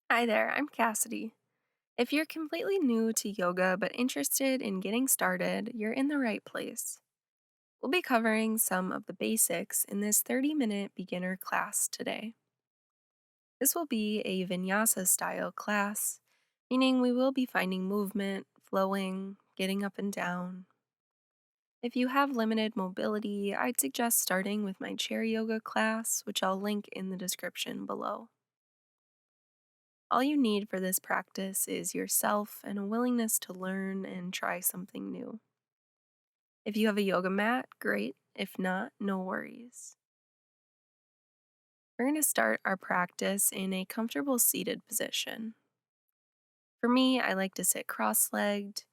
Hi there, I'm Cassidy. If you're completely new to yoga but interested in getting started, you're in the right place. We'll be covering some of the basics in this 30-minute beginner class today. This will be a vinyasa style class, meaning we will be finding movement, flowing, getting up and down. If you have limited mobility, I'd suggest starting with my chair yoga class, which I'll link in the description below. All you need for this practice is yourself and a willingness to learn and try something new. If you have a yoga mat, great. If not, no worries. We're going to start our practice in a comfortable seated position. For me, I like to sit cross legged,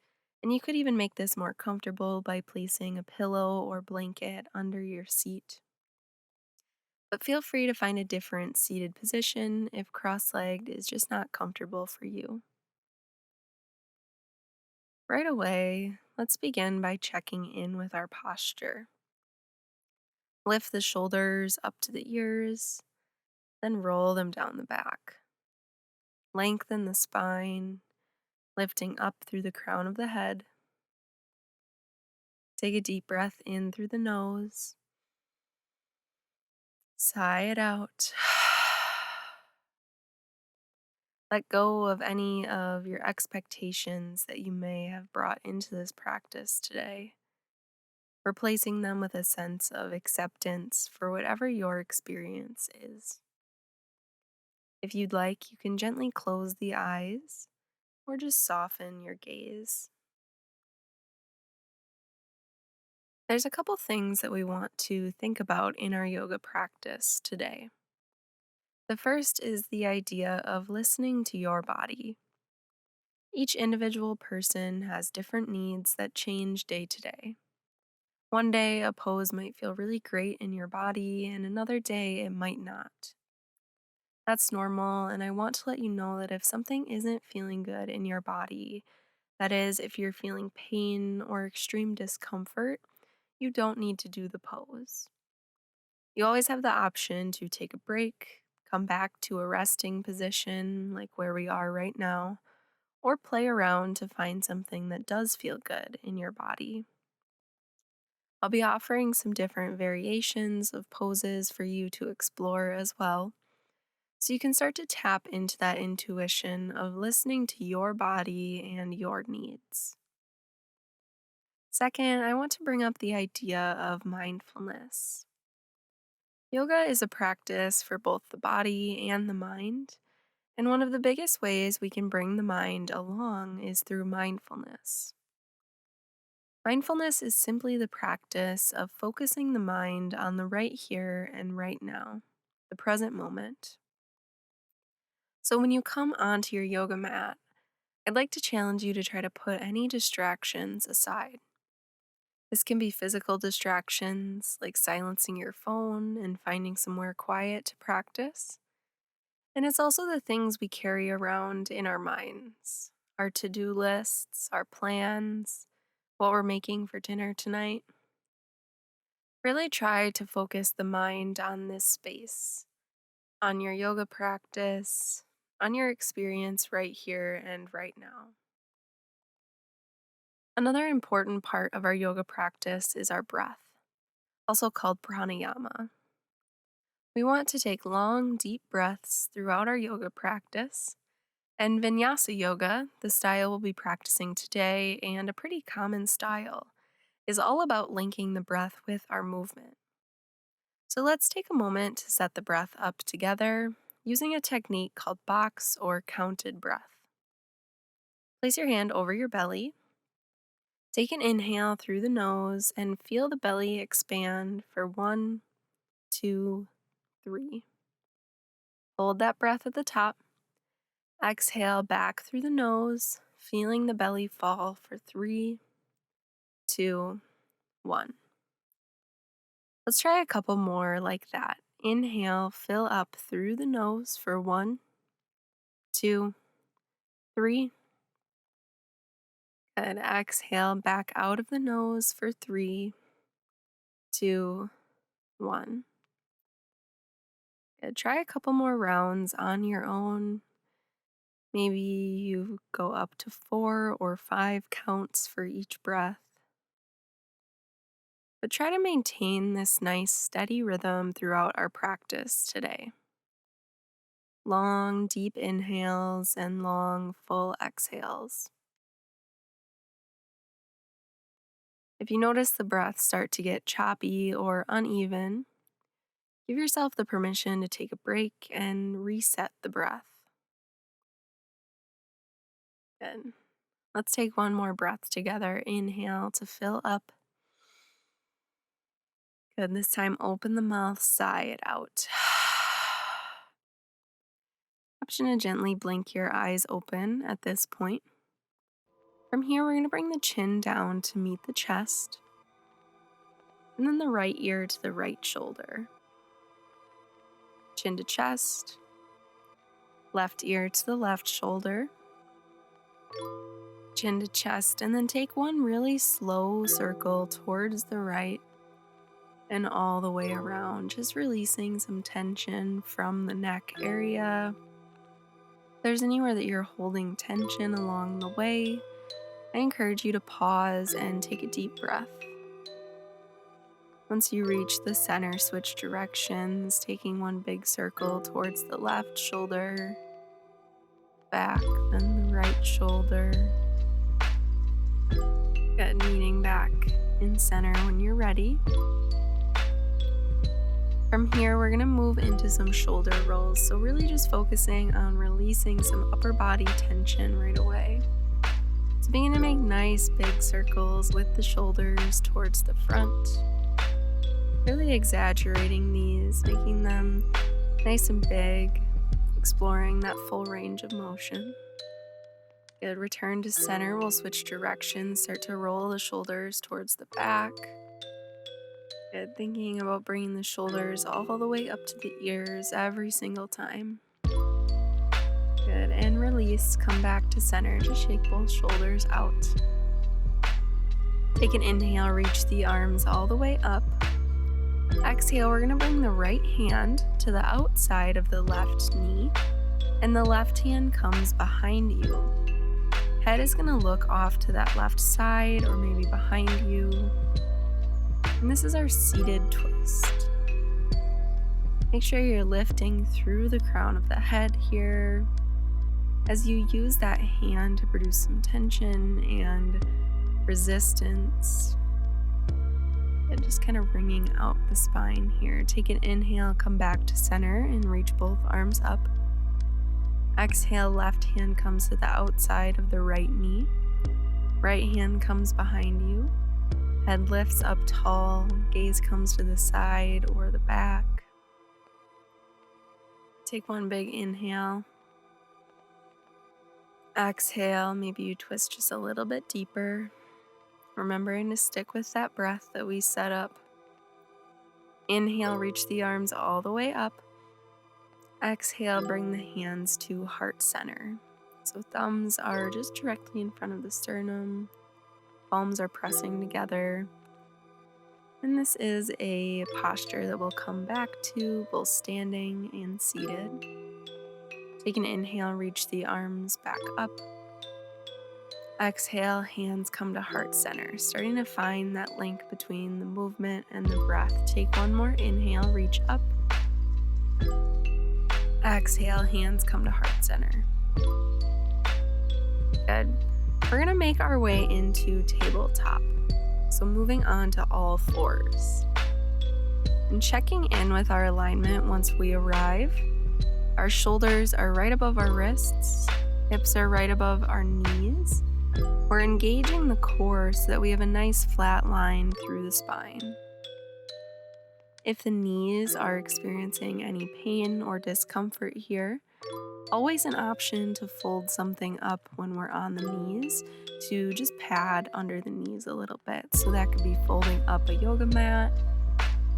and you could even make this more comfortable by placing a pillow or blanket under your seat. But feel free to find a different seated position if cross legged is just not comfortable for you. Right away, let's begin by checking in with our posture. Lift the shoulders up to the ears, then roll them down the back. Lengthen the spine, lifting up through the crown of the head. Take a deep breath in through the nose. Sigh it out. Let go of any of your expectations that you may have brought into this practice today, replacing them with a sense of acceptance for whatever your experience is. If you'd like, you can gently close the eyes or just soften your gaze. There's a couple things that we want to think about in our yoga practice today. The first is the idea of listening to your body. Each individual person has different needs that change day to day. One day, a pose might feel really great in your body, and another day, it might not. That's normal, and I want to let you know that if something isn't feeling good in your body, that is, if you're feeling pain or extreme discomfort, you don't need to do the pose. You always have the option to take a break, come back to a resting position like where we are right now, or play around to find something that does feel good in your body. I'll be offering some different variations of poses for you to explore as well, so you can start to tap into that intuition of listening to your body and your needs. Second, I want to bring up the idea of mindfulness. Yoga is a practice for both the body and the mind, and one of the biggest ways we can bring the mind along is through mindfulness. Mindfulness is simply the practice of focusing the mind on the right here and right now, the present moment. So when you come onto your yoga mat, I'd like to challenge you to try to put any distractions aside. This can be physical distractions, like silencing your phone and finding somewhere quiet to practice. And it's also the things we carry around in our minds, our to-do lists, our plans, what we're making for dinner tonight. Really try to focus the mind on this space, on your yoga practice, on your experience right here and right now. Another important part of our yoga practice is our breath, also called pranayama. We want to take long, deep breaths throughout our yoga practice. And vinyasa yoga, the style we'll be practicing today, and a pretty common style, is all about linking the breath with our movement. So let's take a moment to set the breath up together using a technique called box or counted breath. Place your hand over your belly. Take an inhale through the nose and feel the belly expand for 1, 2, 3. Hold that breath at the top. Exhale back through the nose, feeling the belly fall for 3, 2, 1. Let's try a couple more like that. Inhale, fill up through the nose for 1, 2, 3. And exhale back out of the nose for 3, 2, 1. Good. Try a couple more rounds on your own. Maybe you go up to 4 or 5 counts for each breath. But try to maintain this nice steady rhythm throughout our practice today. Long, deep inhales and long, full exhales. If you notice the breath start to get choppy or uneven, give yourself the permission to take a break and reset the breath. Good. Let's take one more breath together. Inhale to fill up. Good. This time, open the mouth, sigh it out. Option to gently blink your eyes open at this point. From here, we're going to bring the chin down to meet the chest, and then the right ear to the right shoulder. Chin to chest, left ear to the left shoulder, chin to chest, and then take one really slow circle towards the right and all the way around, just releasing some tension from the neck area. If there's anywhere that you're holding tension along the way, I encourage you to pause and take a deep breath. Once you reach the center, switch directions, taking one big circle towards the left shoulder, back, then the right shoulder. Good, meeting back in center when you're ready. From here, we're going to move into some shoulder rolls, so really just focusing on releasing some upper body tension right away. So begin to make nice big circles with the shoulders towards the front. Really exaggerating these, making them nice and big, exploring that full range of motion. Good, return to center. We'll switch directions, start to roll the shoulders towards the back. Good, thinking about bringing the shoulders all the way up to the ears every single time. Good, and release, come back to center. Just shake both shoulders out. Take an inhale, reach the arms all the way up. Exhale, we're going to bring the right hand to the outside of the left knee, and the left hand comes behind you. Head is going to look off to that left side or maybe behind you. And this is our seated twist. Make sure you're lifting through the crown of the head here as you use that hand to produce some tension and resistance. And just kind of wringing out the spine here. Take an inhale, come back to center and reach both arms up. Exhale, left hand comes to the outside of the right knee. Right hand comes behind you. Head lifts up tall, gaze comes to the side or the back. Take one big inhale. Exhale, maybe you twist just a little bit deeper, remembering to stick with that breath that we set up. Inhale, reach the arms all the way up. Exhale, bring the hands to heart center. So thumbs are just directly in front of the sternum. Palms are pressing together. And this is a posture that we'll come back to both standing and seated. Take an inhale, reach the arms back up. Exhale, hands come to heart center, starting to find that link between the movement and the breath. Take one more inhale, reach up. Exhale, hands come to heart center. Good. We're going to make our way into tabletop. So moving on to all fours. And checking in with our alignment once we arrive. Our shoulders are right above our wrists. Hips are right above our knees. We're engaging the core so that we have a nice flat line through the spine. If the knees are experiencing any pain or discomfort here, always an option to fold something up when we're on the knees to just pad under the knees a little bit. So that could be folding up a yoga mat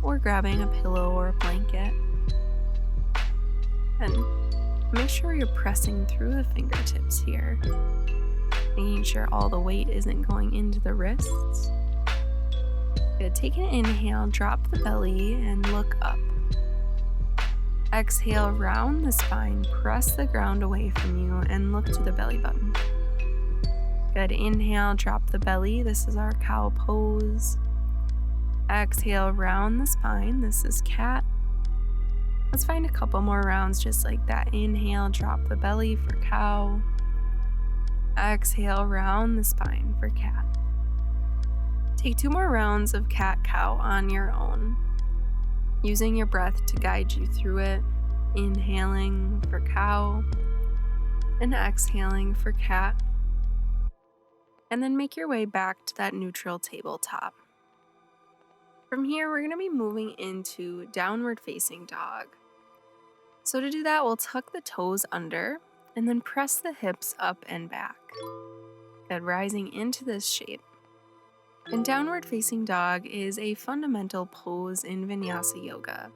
or grabbing a pillow or a blanket. And make sure you're pressing through the fingertips here, making sure all the weight isn't going into the wrists. Good. Take an inhale, drop the belly, and look up. Exhale, round the spine, press the ground away from you, and look to the belly button. Good. Inhale, drop the belly. This is our cow pose. Exhale, round the spine. This is cat. Let's find a couple more rounds just like that. Inhale, drop the belly for cow. Exhale, round the spine for cat. Take 2 more rounds of cat-cow on your own, using your breath to guide you through it. Inhaling for cow and exhaling for cat. And then make your way back to that neutral tabletop. From here, we're going to be moving into downward facing dog. So to do that, we'll tuck the toes under and then press the hips up and back. Good. Rising into this shape. And downward facing dog is a fundamental pose in vinyasa yoga.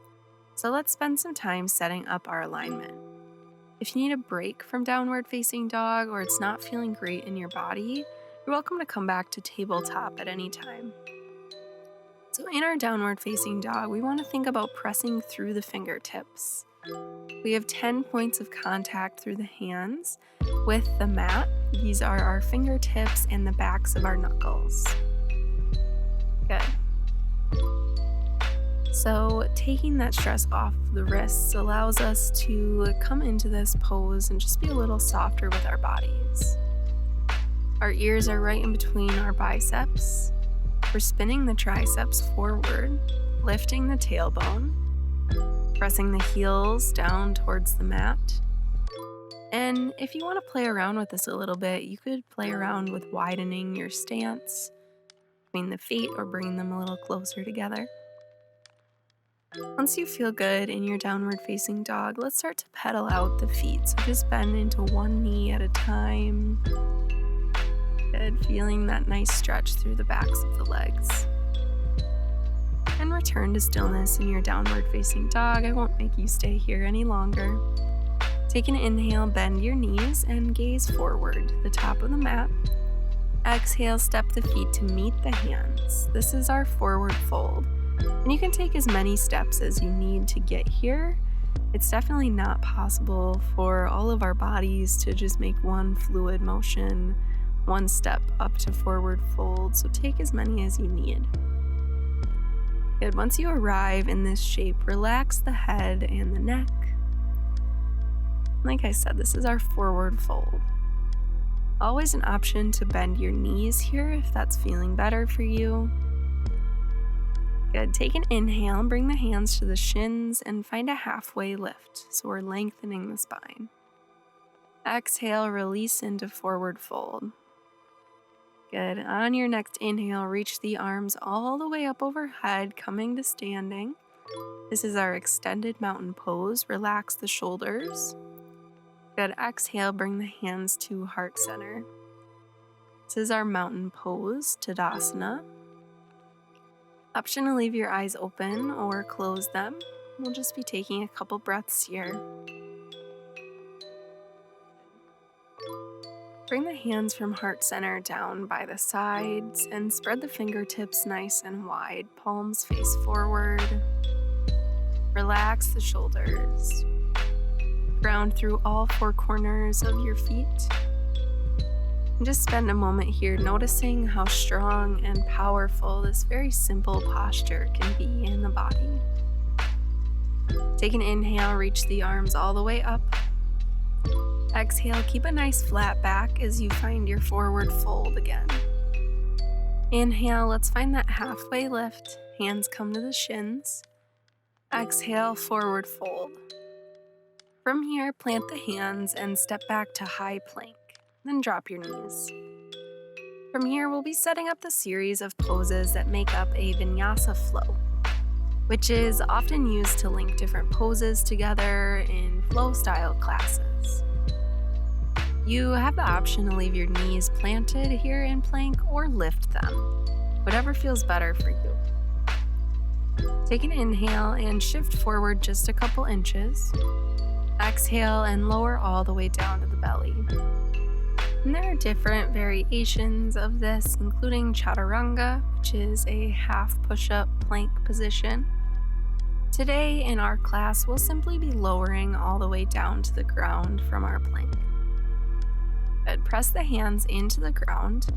So let's spend some time setting up our alignment. If you need a break from downward facing dog or it's not feeling great in your body, you're welcome to come back to tabletop at any time. So in our downward facing dog, we want to think about pressing through the fingertips. We have 10 points of contact through the hands with the mat. These are our fingertips and the backs of our knuckles. Good. So taking that stress off the wrists allows us to come into this pose and just be a little softer with our bodies. Our ears are right in between our biceps. We're spinning the triceps forward, lifting the tailbone, pressing the heels down towards the mat. And if you want to play around with this a little bit, you could play around with widening your stance between the feet or bringing them a little closer together. Once you feel good in your downward facing dog, let's start to pedal out the feet. So just bend into one knee at a time. Good. Feeling that nice stretch through the backs of the legs. And return to stillness in your downward facing dog. I won't make you stay here any longer. Take an inhale, bend your knees, and gaze forward, the top of the mat. Exhale, step the feet to meet the hands. This is our forward fold. And you can take as many steps as you need to get here. It's definitely not possible for all of our bodies to just make one fluid motion, one step up to forward fold. So take as many as you need. Good. Once you arrive in this shape, relax the head and the neck. Like I said, this is our forward fold. Always an option to bend your knees here if that's feeling better for you. Good. Take an inhale and bring the hands to the shins and find a halfway lift. So we're lengthening the spine. Exhale, release into forward fold. Good. On your next inhale, reach the arms all the way up overhead, coming to standing. This is our extended mountain pose. Relax the shoulders. Good. Exhale, bring the hands to heart center. This is our mountain pose, Tadasana. Option to leave your eyes open or close them. We'll just be taking a couple breaths here. Bring the hands from heart center down by the sides and spread the fingertips nice and wide. Palms face forward. Relax the shoulders. Ground through all 4 corners of your feet. And just spend a moment here noticing how strong and powerful this very simple posture can be in the body. Take an inhale, reach the arms all the way up. Exhale, keep a nice flat back as you find your forward fold again. Inhale, let's find that halfway lift. Hands come to the shins. Exhale, forward fold. From here, plant the hands and step back to high plank. Then drop your knees. From here, we'll be setting up the series of poses that make up a vinyasa flow, which is often used to link different poses together in flow style classes. You have the option to leave your knees planted here in plank or lift them, whatever feels better for you. Take an inhale and shift forward just a couple inches. Exhale and lower all the way down to the belly. And there are different variations of this, including chaturanga, which is a half push-up plank position. Today in our class, we'll simply be lowering all the way down to the ground from our plank. Good. Press the hands into the ground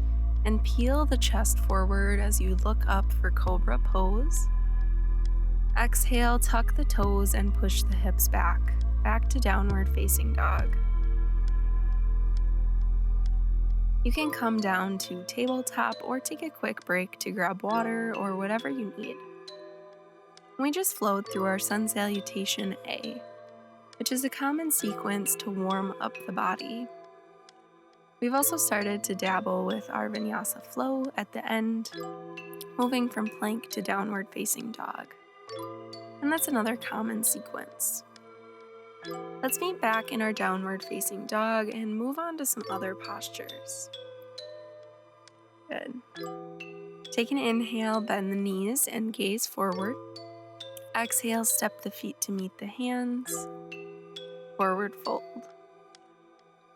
and peel the chest forward as you look up for cobra pose. Exhale, tuck the toes and push the hips back to downward facing dog. You can come down to tabletop or take a quick break to grab water or whatever you need. We just flowed through our sun salutation A, which is a common sequence to warm up the body. We've also started to dabble with our vinyasa flow at the end, moving from plank to downward facing dog. And that's another common sequence. Let's meet back in our downward facing dog and move on to some other postures. Good. Take an inhale, bend the knees and gaze forward. Exhale, step the feet to meet the hands. Forward fold.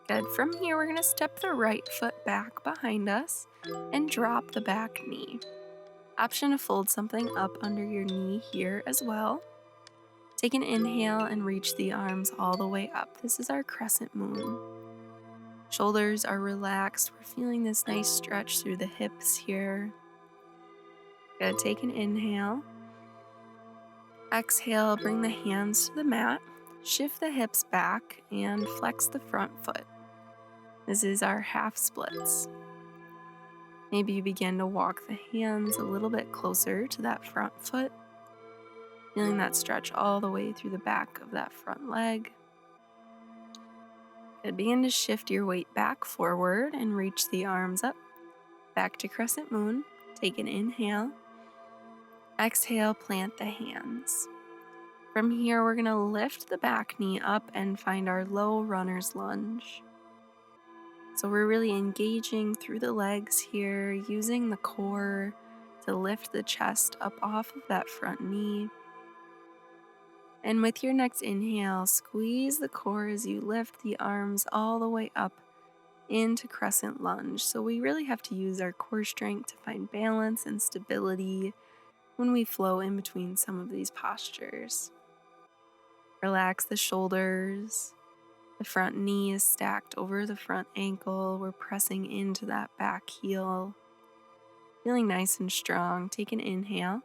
Good. From here, we're going to step the right foot back behind us and drop the back knee. Option to fold something up under your knee here as well. Take an inhale and reach the arms all the way up. This is our crescent moon. Shoulders are relaxed. We're feeling this nice stretch through the hips here. Good. Take an inhale. Exhale, bring the hands to the mat. Shift the hips back and flex the front foot. This is our half splits. Maybe you begin to walk the hands a little bit closer to that front foot, feeling that stretch all the way through the back of that front leg. Good. Begin to shift your weight back forward and reach the arms up. Back to crescent moon. Take an inhale. Exhale, plant the hands. From here, we're going to lift the back knee up and find our low runner's lunge. So we're really engaging through the legs here, using the core to lift the chest up off of that front knee. And with your next inhale, squeeze the core as you lift the arms all the way up into crescent lunge. So we really have to use our core strength to find balance and stability when we flow in between some of these postures. Relax the shoulders. The front knee is stacked over the front ankle. We're pressing into that back heel. Feeling nice and strong. Take an inhale.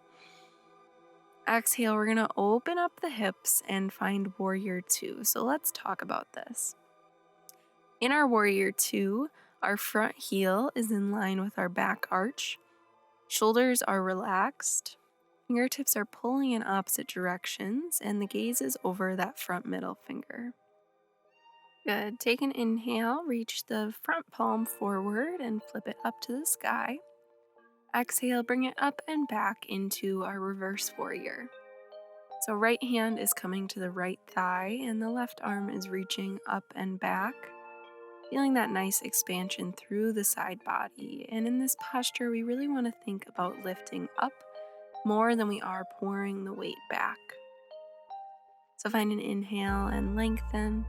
Exhale, we're going to open up the hips and find Warrior Two. So let's talk about this. In our Warrior Two, our front heel is in line with our back arch. Shoulders are relaxed. Fingertips are pulling in opposite directions, and the gaze is over that front middle finger. Good. Take an inhale, reach the front palm forward and flip it up to the sky. Exhale, bring it up and back into our reverse warrior. So right hand is coming to the right thigh and the left arm is reaching up and back, feeling that nice expansion through the side body. And in this posture, we really want to think about lifting up more than we are pouring the weight back. So find an inhale and lengthen.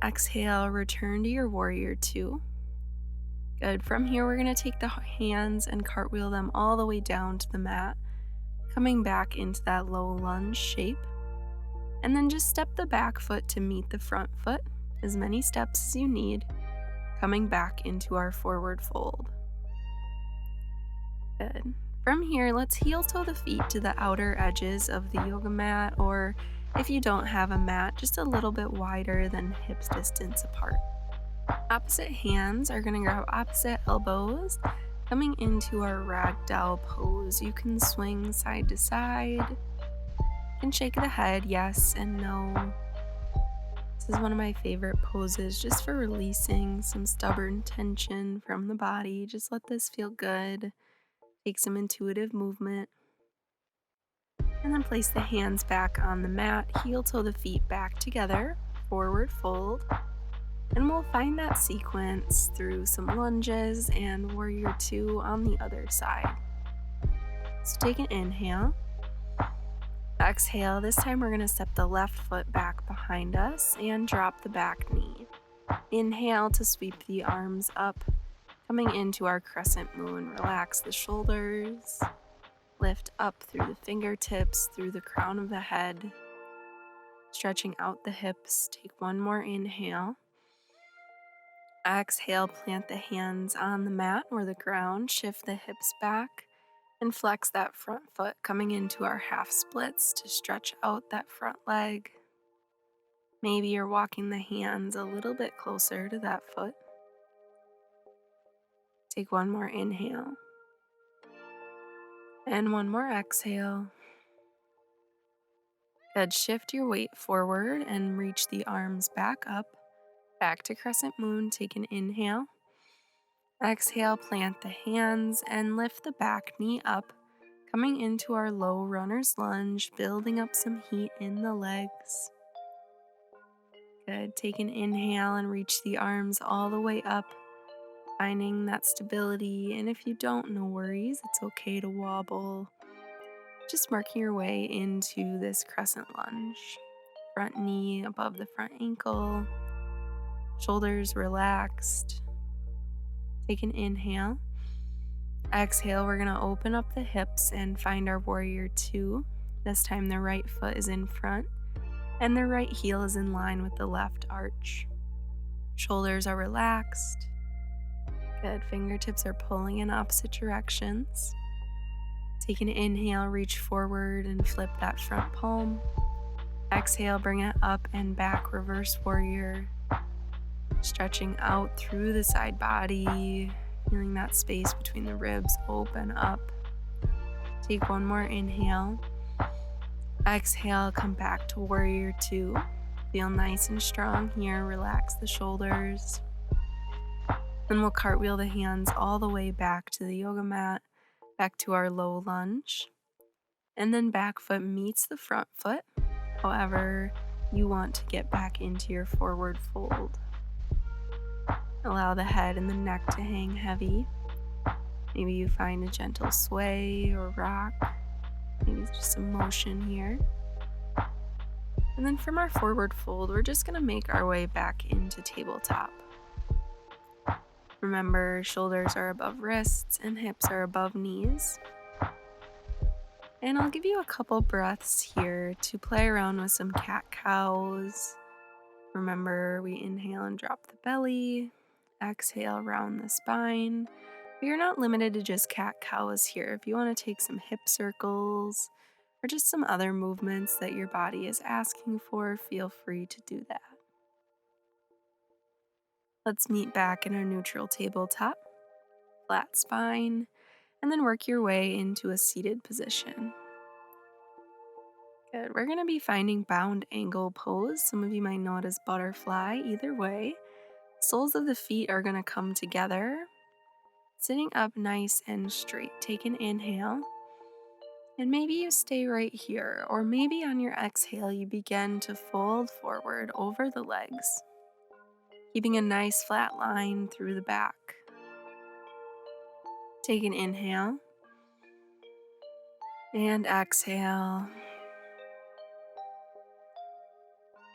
Exhale, return to your Warrior Two. Good. From here, we're going to take the hands and cartwheel them all the way down to the mat, coming back into that low lunge shape. And then just step the back foot to meet the front foot, as many steps as you need, coming back into our forward fold. Good. From here, let's heel toe the feet to the outer edges of the yoga mat, or if you don't have a mat, just a little bit wider than hips distance apart. Opposite hands are going to grab opposite elbows, coming into our ragdoll pose. You can swing side to side and shake the head yes and no. This is one of my favorite poses just for releasing some stubborn tension from the body. Just let this feel good. Take some intuitive movement. And then place the hands back on the mat, heel toe the feet back together, forward fold. And we'll find that sequence through some lunges and Warrior Two on the other side. So take an inhale. Exhale. This time we're going to step the left foot back behind us and drop the back knee. Inhale to sweep the arms up, coming into our crescent moon. Relax the shoulders. Lift up through the fingertips, through the crown of the head. Stretching out the hips. Take one more inhale. Exhale, plant the hands on the mat or the ground. Shift the hips back and flex that front foot, coming into our half splits to stretch out that front leg. Maybe you're walking the hands a little bit closer to that foot. Take one more inhale. And one more exhale. Good. Shift your weight forward and reach the arms back up. Back to crescent moon. Take an inhale. Exhale, plant the hands and lift the back knee up, coming into our low runner's lunge, building up some heat in the legs. Good. Take an inhale and reach the arms all the way up, finding that stability. And if you don't, no worries. It's okay to wobble. Just working your way into this crescent lunge. Front knee above the front ankle. Shoulders relaxed. Take an inhale. Exhale, we're going to open up the hips and find our warrior two. This time the right foot is in front and the right heel is in line with the left arch. Shoulders are relaxed. Good. Fingertips are pulling in opposite directions. Take an inhale, reach forward and flip that front palm. Exhale, bring it up and back, reverse warrior. Stretching out through the side body, feeling that space between the ribs open up. Take one more inhale. Exhale, come back to warrior two. Feel nice and strong here. Relax the shoulders. Then we'll cartwheel the hands all the way back to the yoga mat, back to our low lunge. And then back foot meets the front foot. However, you want to get back into your forward fold. Allow the head and the neck to hang heavy. Maybe you find a gentle sway or rock. Maybe it's just some motion here. And then from our forward fold, we're just going to make our way back into tabletop. Remember, shoulders are above wrists and hips are above knees. And I'll give you a couple breaths here to play around with some cat-cows. Remember, we inhale and drop the belly. Exhale, round the spine. But you're not limited to just cat-cows here. If you want to take some hip circles or just some other movements that your body is asking for, feel free to do that. Let's meet back in our neutral tabletop, flat spine, and then work your way into a seated position. Good. We're going to be finding bound angle pose. Some of you might know it as butterfly. Either way, soles of the feet are going to come together, sitting up nice and straight. Take an inhale, and maybe you stay right here, or maybe on your exhale, you begin to fold forward over the legs, keeping a nice flat line through the back. Take an inhale, and exhale.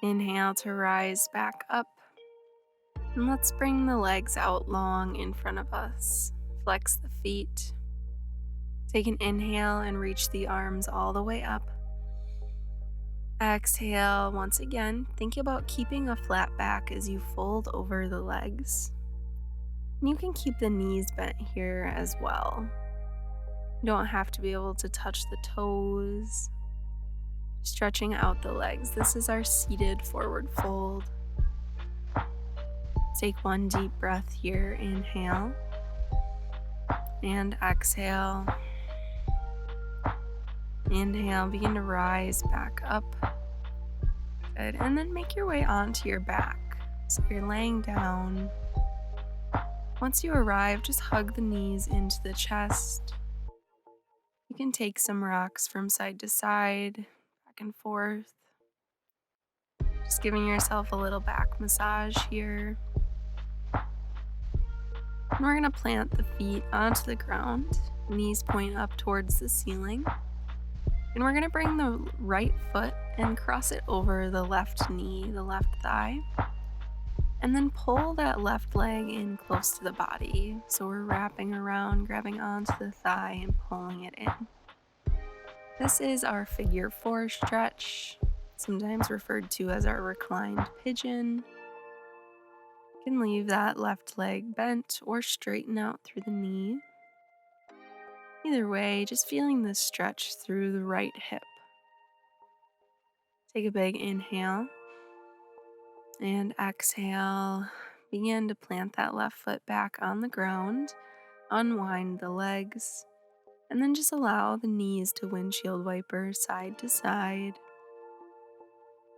Inhale to rise back up. And let's bring the legs out long in front of us. Flex the feet. Take an inhale and reach the arms all the way up. Exhale once again. Think about keeping a flat back as you fold over the legs. And you can keep the knees bent here as well. You don't have to be able to touch the toes. Stretching out the legs. This is our seated forward fold. Take one deep breath here. Inhale and exhale. Inhale, begin to rise back up. Good. And then make your way onto your back. So you're laying down. Once you arrive, just hug the knees into the chest. You can take some rocks from side to side, back and forth. Just giving yourself a little back massage here. And we're going to plant the feet onto the ground. Knees point up towards the ceiling. And we're going to bring the right foot and cross it over the left knee, the left thigh. And then pull that left leg in close to the body. So we're wrapping around, grabbing onto the thigh and pulling it in. This is our figure four stretch, sometimes referred to as our reclined pigeon. You can leave that left leg bent or straighten out through the knee. Either way, just feeling the stretch through the right hip. Take a big inhale and exhale. Begin to plant that left foot back on the ground. Unwind the legs. And then just allow the knees to windshield wiper side to side.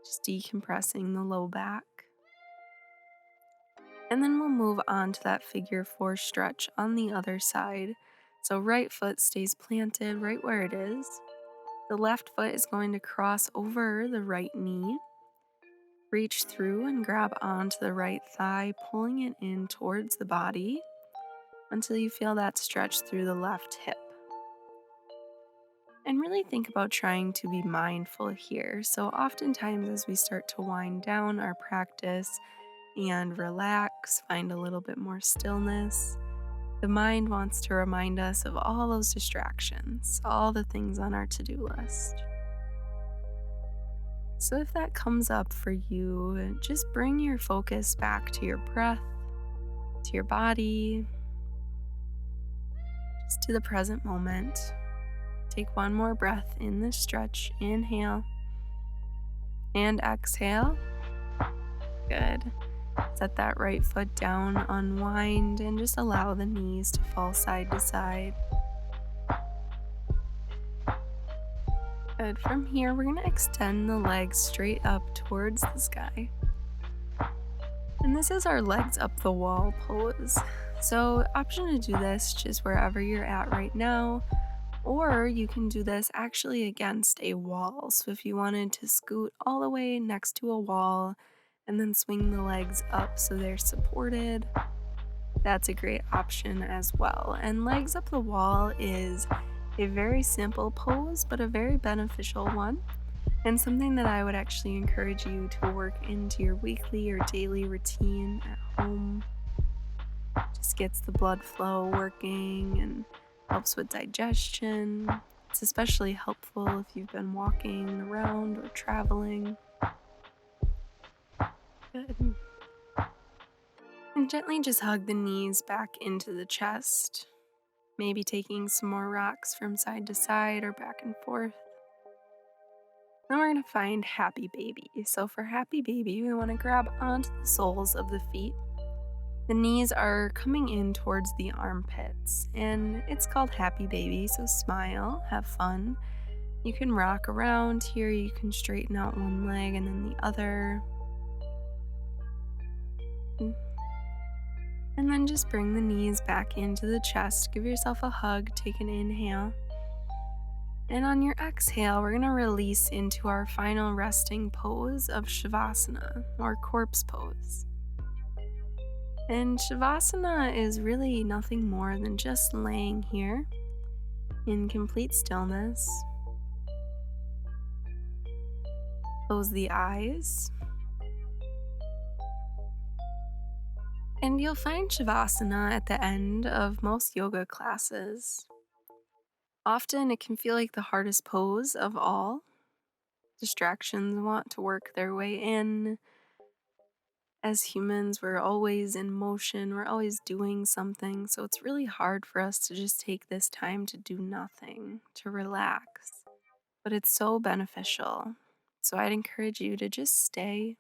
Just decompressing the low back. And then we'll move on to that figure four stretch on the other side. So right foot stays planted right where it is. The left foot is going to cross over the right knee. Reach through and grab onto the right thigh, pulling it in towards the body until you feel that stretch through the left hip. And really think about trying to be mindful here. So oftentimes as we start to wind down our practice and relax, find a little bit more stillness, the mind wants to remind us of all those distractions, all the things on our to-do list. So if that comes up for you, just bring your focus back to your breath, to your body, just to the present moment. Take one more breath in this stretch. Inhale and exhale. Good. Set that right foot down, unwind, and just allow the knees to fall side to side. Good. From here, we're going to extend the legs straight up towards the sky. And this is our legs up the wall pose. So, option to do this just wherever you're at right now, or you can do this actually against a wall. So, if you wanted to scoot all the way next to a wall and then swing the legs up so they're supported, that's a great option as well. And legs up the wall is a very simple pose, but a very beneficial one. And something that I would actually encourage you to work into your weekly or daily routine at home. Just gets the blood flow working and helps with digestion. It's especially helpful if you've been walking around or traveling. Good. And gently just hug the knees back into the chest. Maybe taking some more rocks from side to side or back and forth. Then we're going to find happy baby. So for happy baby, we want to grab onto the soles of the feet. The knees are coming in towards the armpits, and it's called happy baby, so smile, have fun. You can rock around here, you can straighten out one leg and then the other. And then just bring the knees back into the chest. Give yourself a hug, take an inhale. And on your exhale, we're going to release into our final resting pose of Shavasana, or corpse pose. And Shavasana is really nothing more than just laying here in complete stillness. Close the eyes. And you'll find Shavasana at the end of most yoga classes. Often it can feel like the hardest pose of all. Distractions want to work their way in. As humans, we're always in motion, we're always doing something, so it's really hard for us to just take this time to do nothing, to relax. But it's so beneficial. So I'd encourage you to just stay,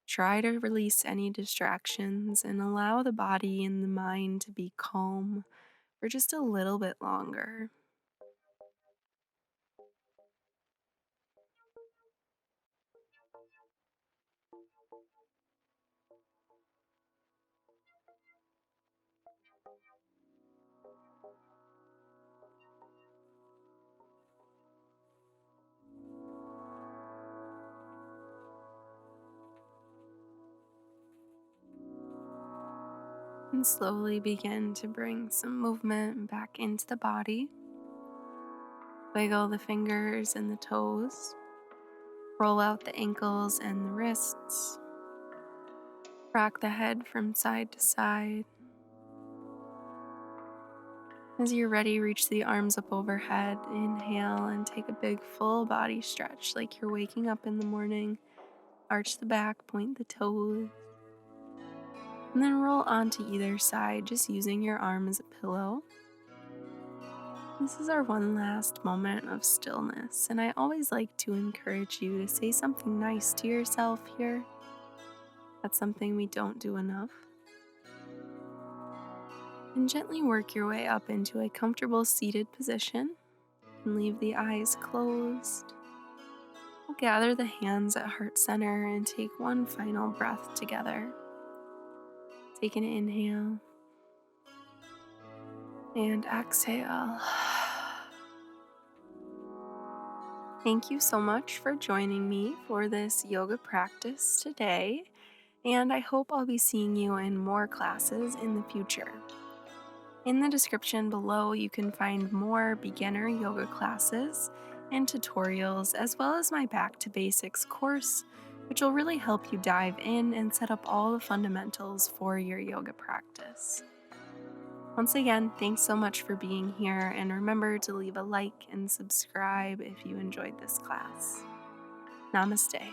try to release any distractions, and allow the body and the mind to be calm for just a little bit longer. And slowly begin to bring some movement back into the body. Wiggle the fingers and the toes. Roll out the ankles and the wrists. Rock the head from side to side. As you're ready, reach the arms up overhead. Inhale and take a big full body stretch like you're waking up in the morning. Arch the back, point the toes, and then roll onto either side, just using your arm as a pillow. This is our one last moment of stillness, and I always like to encourage you to say something nice to yourself here. That's something we don't do enough. And gently work your way up into a comfortable seated position and leave the eyes closed. We'll gather the hands at heart center and take one final breath together. Take an inhale and exhale. Thank you so much for joining me for this yoga practice today, and I hope I'll be seeing you in more classes in the future. In the description below, you can find more beginner yoga classes and tutorials, as well as my Back to Basics course, which will really help you dive in and set up all the fundamentals for your yoga practice. Once again, thanks so much for being here, and remember to leave a like and subscribe if you enjoyed this class. Namaste.